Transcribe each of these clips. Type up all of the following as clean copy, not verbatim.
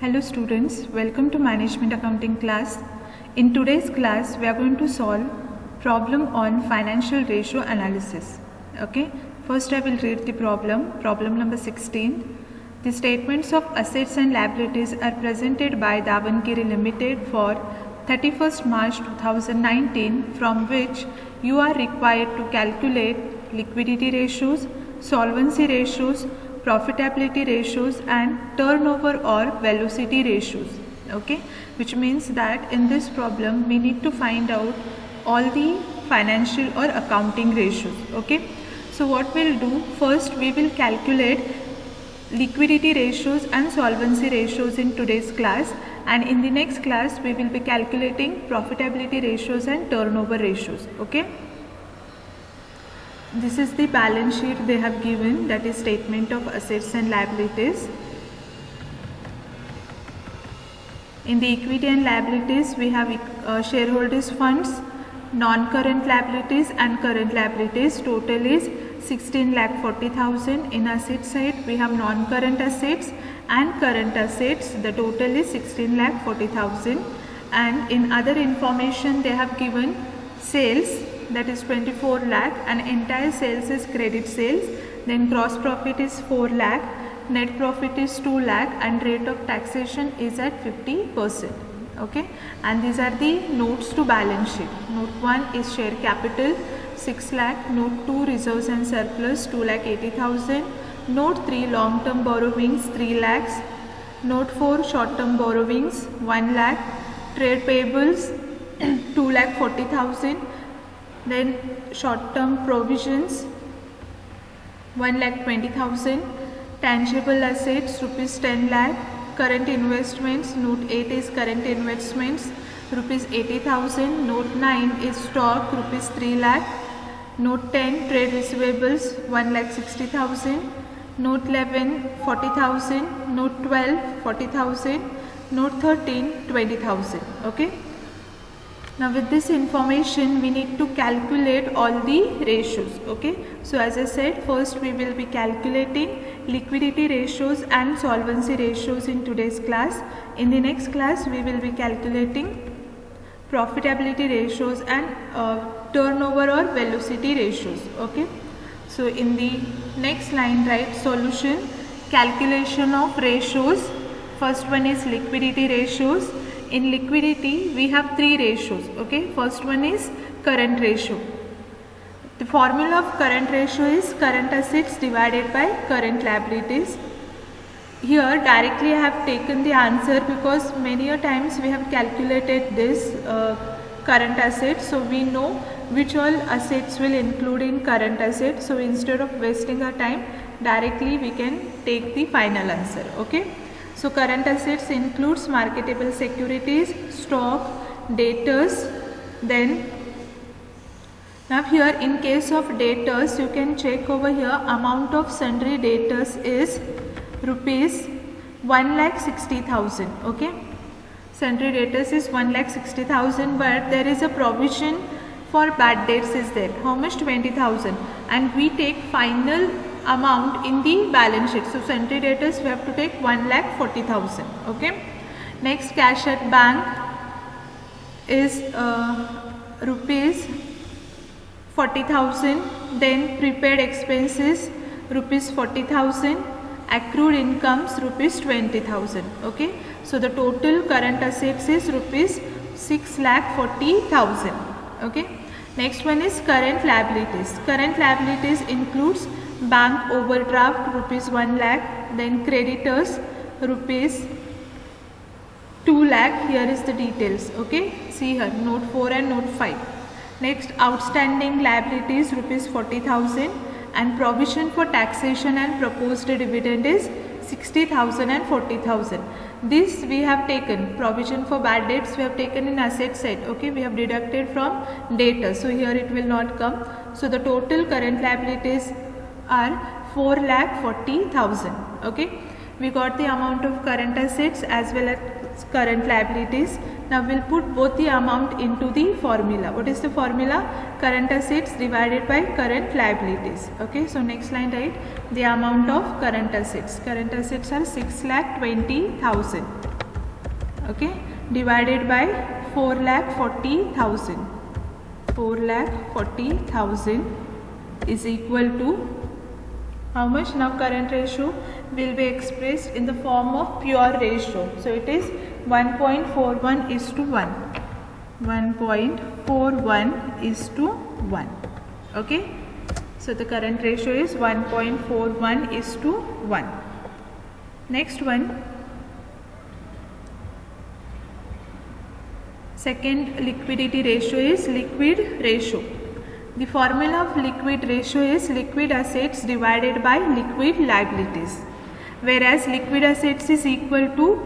Hello students, welcome to Management Accounting class. In today's class, we are going to solve problem on financial ratio analysis. Okay, first I will read the problem number 16. The statements of assets and liabilities are presented by Davangere Limited for 31st March 2019, from which you are required to calculate liquidity ratios, solvency ratios, profitability ratios and turnover or velocity ratios. Okay, which means that in this problem we need to find out all the financial or accounting ratios. Okay, so what we'll do, first we will calculate liquidity ratios and solvency ratios in today's class, and in the next class we will be calculating profitability ratios and turnover ratios. Okay, this is the balance sheet they have given, that is statement of assets and liabilities. In the equity and liabilities we have shareholders funds, non-current liabilities and current liabilities. Total is 16,40,000. In asset side we have non-current assets and current assets. The total is 16,40,000. And in other information they have given sales, that is 24 lakh, and entire sales is credit sales. Then gross profit is 4 lakh, net profit is 2 lakh, and rate of taxation is at 50%. Okay, and these are the notes to balance sheet. Note 1 is share capital 6 lakh, note 2 reserves and surplus 2,80,000, note 3 long term borrowings 3 lakhs, note 4 short term borrowings 1 lakh, trade payables 2,40,000, then short term provisions 1,20,000, tangible assets rupees 10 lakh, current investments, note 8 is current investments rupees 80,000, note 9 is stock rupees 3 lakh, note 10 trade receivables 1,60,000, note 11 40,000, note 12 40,000, note 13 20,000. Okay, now with this information we need to calculate all the ratios. Okay, so as I said, first we will be calculating liquidity ratios and solvency ratios in today's class. In the next class we will be calculating profitability ratios and turnover or velocity ratios. Okay, so in the next line write solution, calculation of ratios. First one is liquidity ratios. In liquidity we have three ratios. Okay, first one is current ratio. The formula of current ratio is current assets divided by current liabilities. Here directly I have taken the answer because many a times we have calculated this current assets, so we know which all assets will include in current assets. So instead of wasting our time, directly we can take the final answer. Okay, so current assets includes marketable securities, stock, debtors. Then now here in case of debtors you can check over here, amount of sundry debtors is rupees 1,60,000. Okay, sundry debtors is 1,60,000, but there is a provision for bad debts is there. How much? 20,000, and we take final amount in the balance sheet. So sundry debtors we have to take 1,40,000. Okay, next cash at bank is rupees 40,000. Then prepaid expenses rupees 40,000. Accrued incomes rupees 20,000. Okay, so the total current assets is rupees 6,40,000. Okay, next one is current liabilities. Current liabilities includes bank overdraft rupees 1 lakh, then creditors rupees 2 lakh. Here is the details. Okay, see here note 4 and note 5. Next, outstanding liabilities rupees 40,000, and provision for taxation and proposed dividend is 60,000 and 40,000. This we have taken, provision for bad debts we have taken in asset side. Okay, we have deducted from debtors, so here it will not come. So the total current liabilities are 4,40,000. Okay, we got the amount of current assets as well as current liabilities. Now we'll put both the amount into the formula. What is the formula? Current assets divided by current liabilities. Okay, so next line write the amount of current assets. Current assets are 6,20,000. okay, divided by 4,40,000. 4,40,000 is equal to how much? Now current ratio will be expressed in the form of pure ratio. So it is 1.41 is to 1. 1.41 is to 1. Okay. So the current ratio is 1.41 is to 1. Next one. Second liquidity ratio is liquid ratio. The formula of liquid ratio is liquid assets divided by liquid liabilities, whereas liquid assets is equal to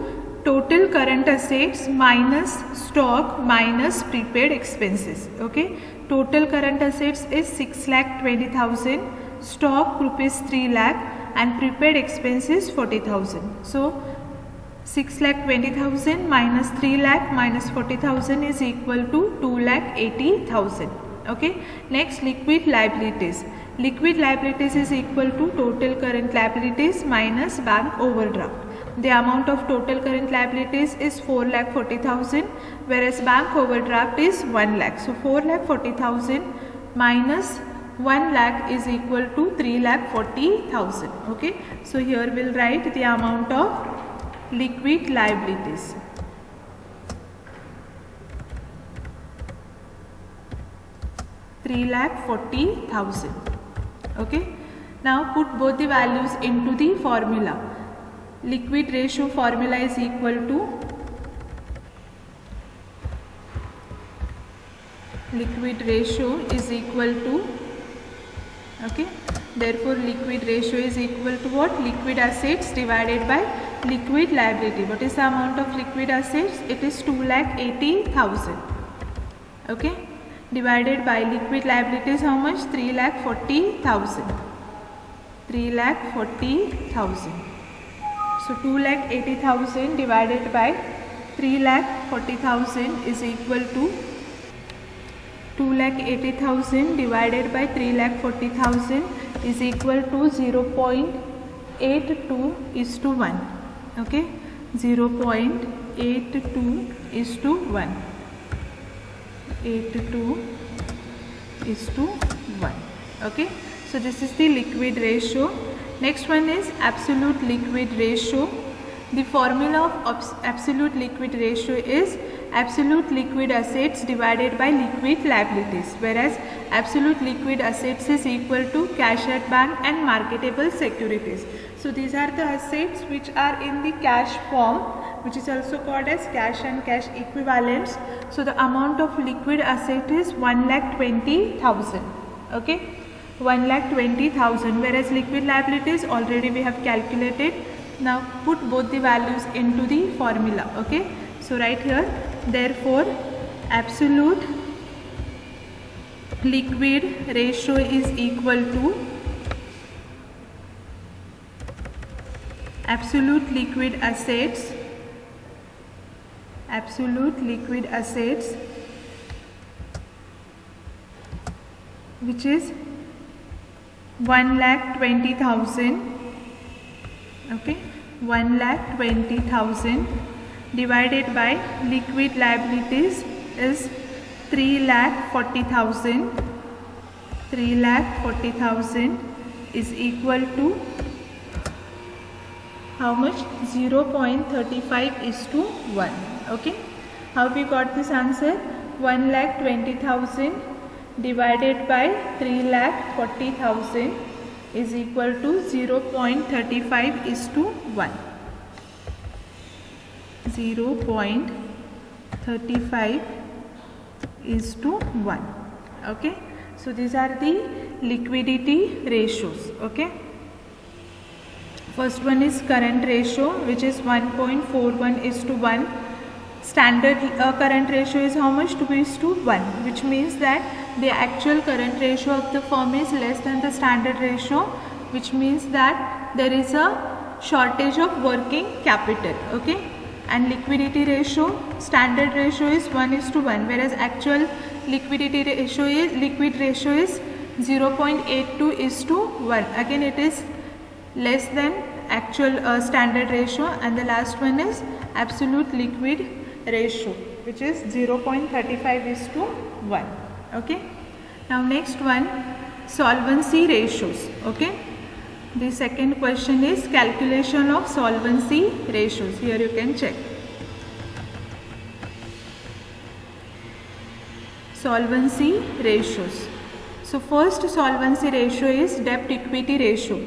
total current assets minus stock minus prepaid expenses. Okay, total current assets is 6,20,000, stock rupees 3 lakh, and prepaid expenses 40,000. So 6,20,000 minus 3 lakh minus 40,000 is equal to 2,80,000. Okay. Next, liquid liabilities. Liquid liabilities is equal to total current liabilities minus bank overdraft. The amount of total current liabilities is 4,40,000, whereas bank overdraft is 1 lakh. So 4,40,000 minus 1 lakh is equal to 3,40,000. Okay. So here we'll write the amount of liquid liabilities. 3,40,000. Okay. Now put both the values into the formula. Liquid ratio formula is equal to okay. Therefore liquid ratio is equal to what? Liquid assets divided by liquid liability. What is the amount of liquid assets? It is 2,80,000. Okay. Divided by liquid liabilities, how much? 3,40,000. 3,40,000. So 2,80,000 divided by 3,40,000 is equal to 2,80,000 divided by 3,40,000 is equal to 0.82 is to 1. Okay, 0.82 is to 1. 82 is to 1. Okay, so this is the liquid ratio. Next one is absolute liquid ratio. The formula of absolute liquid ratio is absolute liquid assets divided by liquid liabilities, whereas absolute liquid assets is equal to cash at bank and marketable securities. So these are the assets which are in the cash form, which is also called as cash and cash equivalents. So the amount of liquid asset is 1,20,000. Okay, 1,20,000, whereas liquid liabilities already we have calculated. Now put both the values into the formula. Okay, so right here, therefore absolute liquid ratio is equal to absolute liquid assets which is 1,20,000. Okay, 1,20,000 divided by liquid liabilities is 3,40,000. 3,40,000 is equal to how much? 0.35 is to 1. Okay, how we got this answer? 1,20,000 divided by 3,40,000 is equal to 0.35 is to 1. 0.35 is to 1. Okay, so these are the liquidity ratios. Okay, first one is current ratio, which is 1.41 is to 1. Standard current ratio is how much? 2 is to 1, which means that the actual current ratio of the firm is less than the standard ratio, which means that there is a shortage of working capital. Okay, and liquidity ratio, standard ratio is 1 is to 1, whereas actual liquidity ratio is liquid ratio is 0.82 is to 1. Again, it is less than actual standard ratio, and the last one is absolute liquid ratio, which is 0.35:1. Okay. Now next one, solvency ratios. Okay. The second question is calculation of solvency ratios. Here you can check. Solvency ratios. So first solvency ratio is debt equity ratio.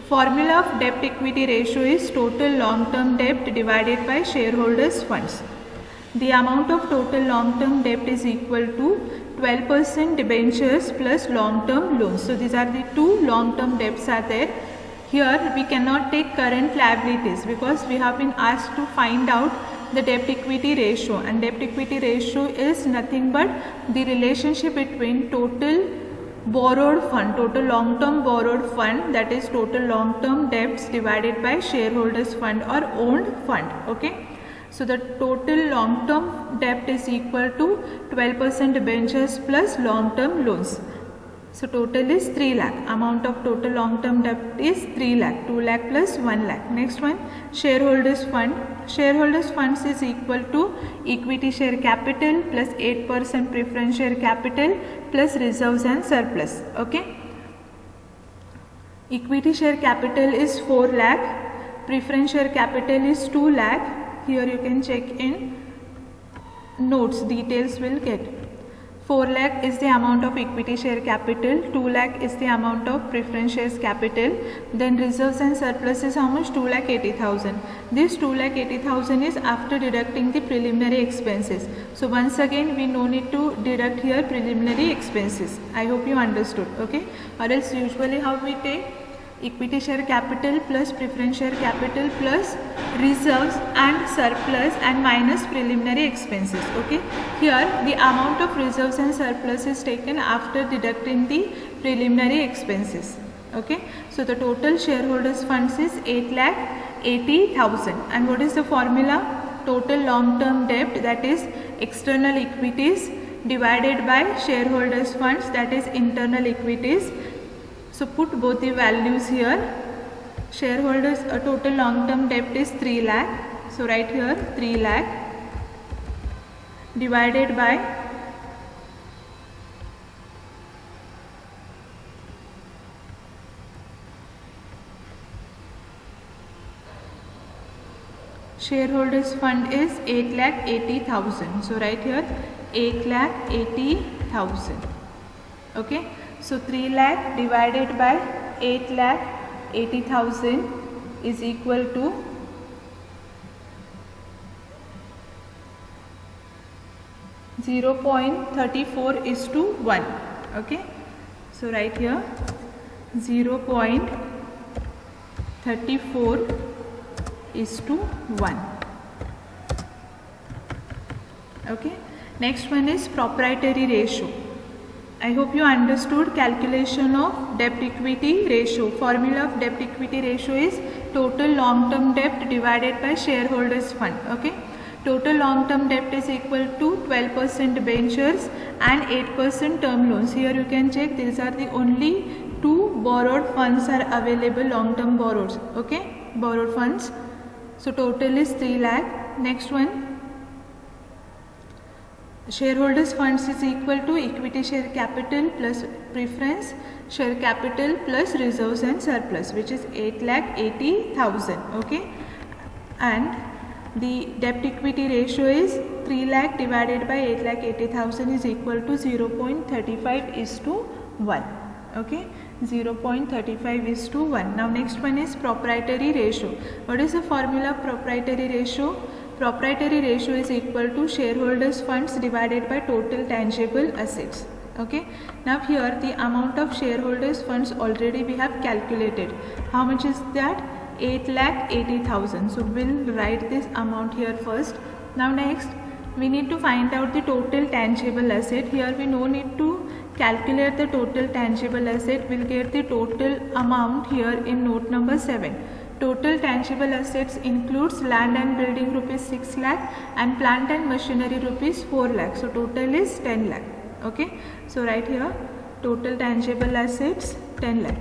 Formula of debt equity ratio is total long term debt divided by shareholders funds. The amount of total long term debt is equal to 12% debentures plus long term loans. So these are the two long term debts are there. Here we cannot take current liabilities because we have been asked to find out the debt equity ratio, and debt equity ratio is nothing but the relationship between total borrowed fund, total long term borrowed fund, that is total long term debts divided by shareholders fund or owned fund. Okay. So the total long term debt is equal to 12% debentures plus long term loans. So total is 3 lakh. Amount of total long term debt is 3 lakh. 2 lakh plus 1 lakh. Next one, shareholders fund. Shareholders funds is equal to equity share capital plus 8% preference share capital plus reserves and surplus. Okay. Equity share capital is 4 lakh. Preference share capital is 2 lakh. Here you can check in notes, details will get. 4 lakh is the amount of equity share capital, 2 lakh is the amount of preference shares capital, then reserves and surplus is how much? 2,80,000. This 2,80,000 is after deducting the preliminary expenses. So once again we no need to deduct here preliminary expenses. I hope you understood. Okay. Or else usually how we take equity share capital plus preference share capital plus reserves and surplus and minus preliminary expenses. Okay. Here the amount of reserves and surplus is taken after deducting the preliminary expenses. Okay. So the total shareholders funds is 8,80,000. And what is the formula? Total long term debt, that is external equities, divided by shareholders funds, that is internal equities. So put both the values here. Shareholders total long term debt is 3 lakh. So write here 3 lakh divided by shareholders fund is 8,80,000. So write here 8,80,000. Okay. So 3 lakh divided by 8,80,000 is equal to 0.34:1. Okay. So write here 0.34:1. Okay. Next one is proprietary ratio. I hope you understood calculation of debt equity ratio. Formula of debt equity ratio is total long term debt divided by shareholders fund. Okay. Total long term debt is equal to 12% debentures and 8% term loans. Here you can check, these are the only two borrowed funds are available, long term borrowed. Okay. Borrowed funds. So total is 3 lakh. Next one, shareholders funds is equal to equity share capital plus preference share capital plus reserves and surplus, which is 8,80,000. Okay. And the debt equity ratio is 3 lakh divided by 8,80,000 is equal to 0.35:1. Okay. 0.35:1. Now next one is proprietary ratio. What is the formula of proprietary ratio? Proprietary ratio is equal to shareholders funds divided by total tangible assets. Okay. Now here the amount of shareholders funds already we have calculated. How much is that? 8,80,000. So we'll write this amount here first. Now next we need to find out the total tangible asset. Here we no need to calculate the total tangible asset. We'll get the total amount here in note number 7. Total tangible assets includes land and building rupees 6 lakh and plant and machinery rupees 4 lakh. So total is 10 lakh. Okay. So right here total tangible assets 10 lakh.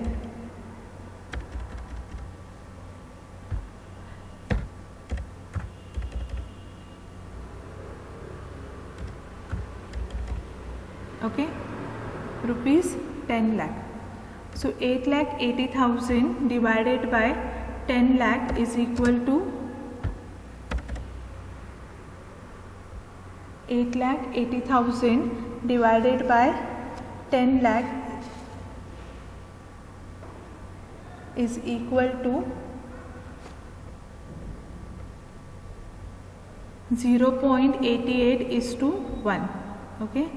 okay, rupees 10 lakh. So 8,80,000 divided by 10 lakh is equal to 8,80,000 divided by 10 lakh is equal to 0.88 is to 1. Okay,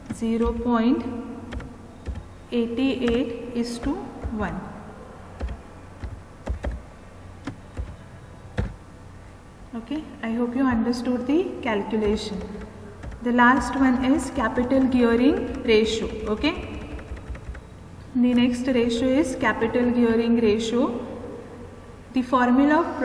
0.88 is to 1. Okay, I hope you understood the calculation. The last one is capital gearing ratio. Okay, the next ratio is capital gearing ratio. The formula of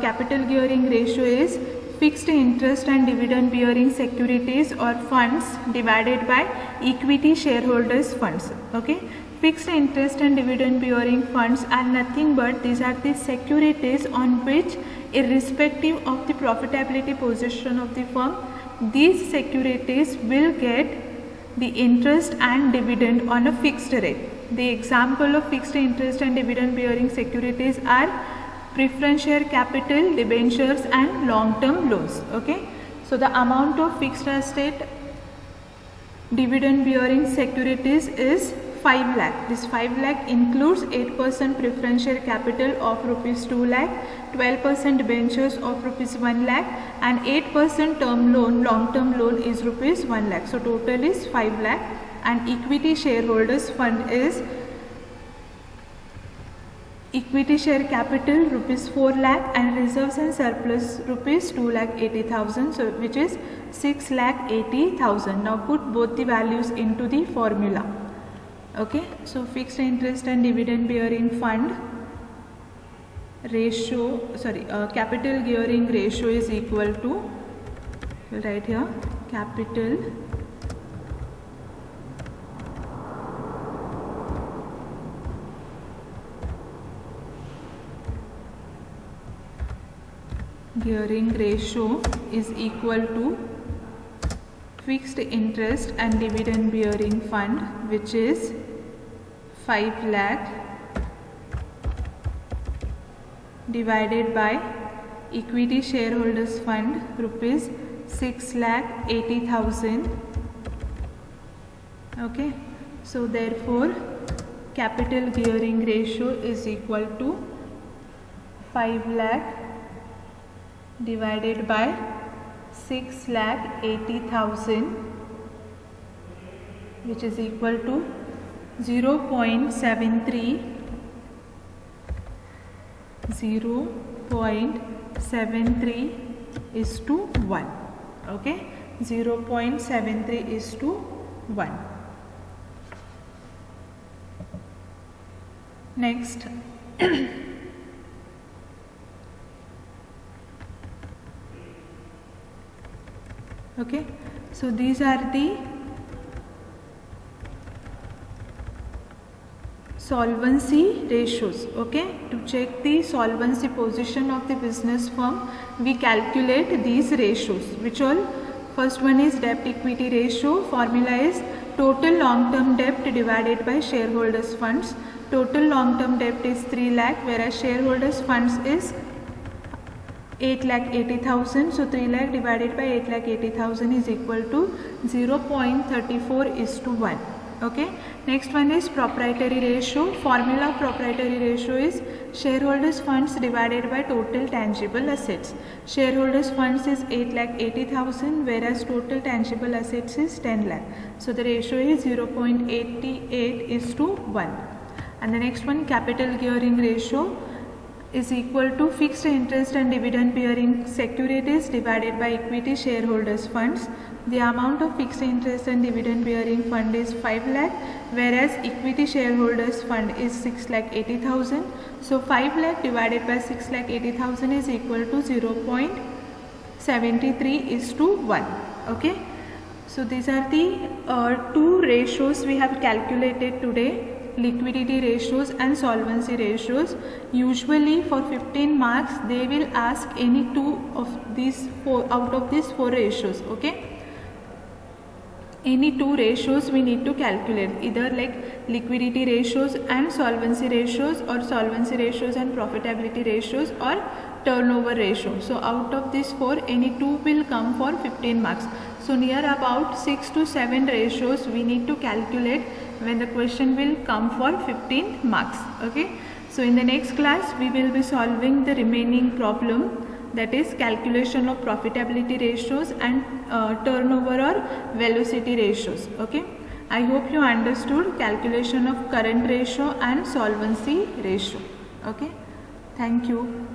capital gearing ratio is fixed interest and dividend bearing securities or funds divided by equity shareholders funds. Okay, fixed interest and dividend bearing funds are nothing but these are the securities on which, irrespective of the profitability position of the firm, these securities will get the interest and dividend on a fixed rate. The example of fixed interest and dividend bearing securities are preference share capital, debentures and long term loans. Okay, so the amount of fixed asset dividend bearing securities is 5 lakh. This 5 lakh includes 8% preference share capital of rupees 2 lakh, 12% debentures of rupees 1 lakh and 8% term loan, long term loan is rupees 1 lakh. So total is 5 lakh and equity shareholders fund is equity share capital rupees 4 lakh and reserves and surplus rupees 2,80,000, so which is 6,80,000. Now put both the values into the formula. Okay, so fixed interest and dividend bearing fund ratio, capital gearing ratio is equal to, we'll write here, capital gearing ratio is equal to fixed interest and dividend bearing fund, which is 5 lakh divided by equity shareholders fund rupees 6,80,000. Okay, so therefore capital gearing ratio is equal to 5 lakh divided by 6,80,000, which is equal to 0.73 is to 1. Okay, 0.73 is to 1. Next, okay, so these are the solvency ratios. Okay, to check the solvency position of the business firm, we calculate these ratios, which all, first one is debt equity ratio. Formula is total long term debt divided by shareholders funds. Total long term debt is 3 lakh, whereas shareholders funds is 8,80,000. So 3 lakh divided by 8,80,000 is equal to 0.34 is to 1. Okay, next one is proprietary ratio. Formula of proprietary ratio is shareholders funds divided by total tangible assets. Shareholders funds is 8,80,000, whereas total tangible assets is 10 lakh. So the ratio is 0.88 is to 1. And the next one, capital gearing ratio is equal to fixed interest and dividend bearing securities divided by equity shareholders funds. The amount of fixed interest and dividend bearing fund is 5 lakh, whereas equity shareholders fund is 6,80,000. So 5 lakh divided by 6,80,000 is equal to 0.73 is to 1. Okay, so these are the two ratios we have calculated today, liquidity ratios and solvency ratios. Usually for 15 marks they will ask any two of these four out of these four ratios. Okay, any two ratios we need to calculate, either like liquidity ratios and solvency ratios, or solvency ratios and profitability ratios, or turnover ratio. So out of these four, any two will come for 15 marks. So near about 6 to 7 ratios we need to calculate when the question will come for 15 marks. Okay, so in the next class we will be solving the remaining problem, that is calculation of profitability ratios and turnover or velocity ratios. Okay, I hope you understood calculation of current ratio and solvency ratio. Okay, thank you.